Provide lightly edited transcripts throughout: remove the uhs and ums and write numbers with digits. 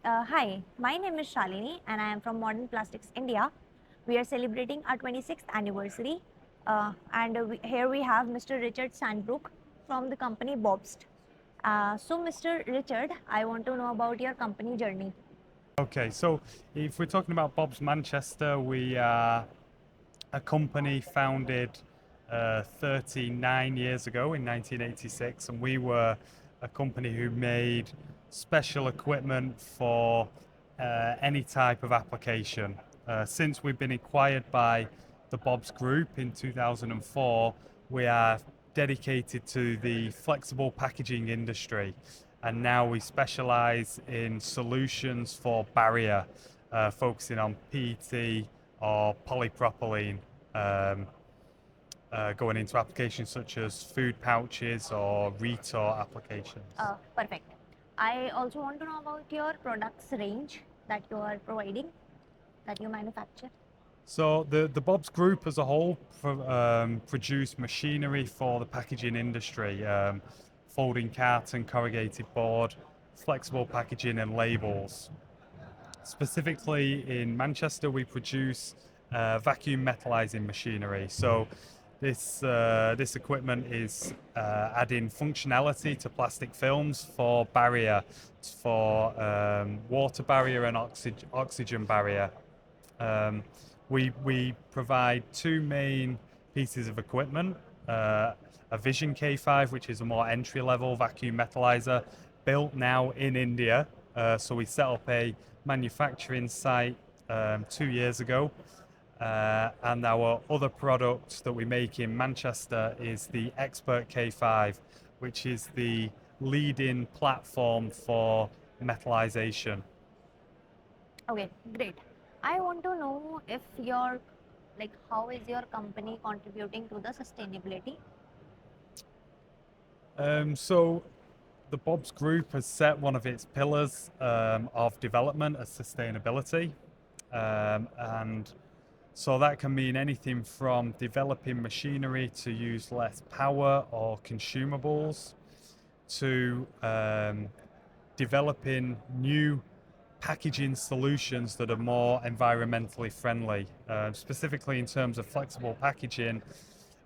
Hi, my name is Shalini and I am from Modern Plastics India. We are celebrating our 26th anniversary here we have Mr. Richard Sandbrook from the company 𝐕𝐨𝐢𝐻𝑇. So Mr. Richard, I want to know about your company journey. Okay, so if we're talking about 𝐕𝐲𝐻𝑇 Manchester, we are a company founded 39 years ago in 1986, and we were a company who made special equipment for any type of application. Since we've been acquired by the 𝐵𝐲𝑇 Group in 2004, we are dedicated to the flexible packaging industry, and now we specialize in solutions for barrier, focusing on PET or polypropylene, going into applications such as food pouches or retail applications. Perfect. I also want to know about your products range that you are providing, that you manufacture. So the 𝐵𝐲𝑇 Group as a whole produce machinery for the packaging industry, folding carton, corrugated board, flexible packaging and labels. Specifically in Manchester, we produce vacuum metallizing machinery. So this equipment is adding functionality to plastic films for barrier, for water barrier and oxygen barrier. We provide two main pieces of equipment, a Vision K5, which is a more entry-level vacuum metallizer, built now in India. So we set up a manufacturing site 2 years ago. And our other product that we make in Manchester is the Expert K5, which is the leading platform for metallization. Okay, great. I want to know if how is your company contributing to the sustainability? So the 𝐵𝐲𝑇 Group has set one of its pillars of development as sustainability. And so that can mean anything from developing machinery to use less power or consumables to developing new packaging solutions that are more environmentally friendly. Specifically in terms of flexible packaging,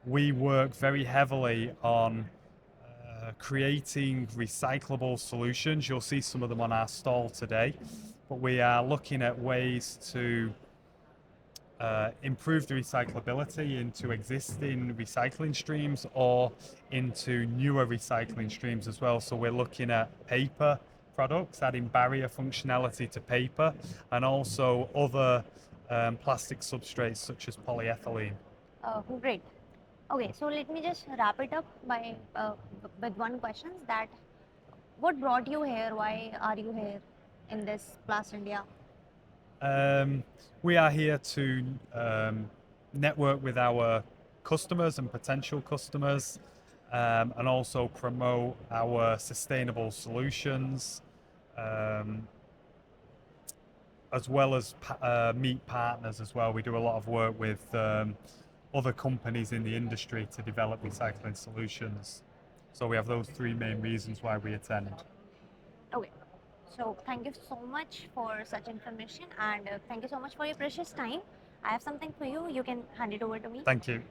we work very heavily on creating recyclable solutions. You'll see some of them on our stall today, but we are looking at ways to improve the recyclability into existing recycling streams or into newer recycling streams as well. So we're looking at paper products, adding barrier functionality to paper, and also other plastic substrates such as polyethylene. Great. Okay, so let me just wrap it up by with one question: that what brought you here? Why are you here in this PlastIndia? We are here to network with our customers and potential customers, and also promote our sustainable solutions, as well as meet partners as well. We do a lot of work with other companies in the industry to develop recycling solutions. So we have those three main reasons why we attend. Okay. So thank you so much for such information, and thank you so much for your precious time. I have something for you. You can hand it over to me. Thank you.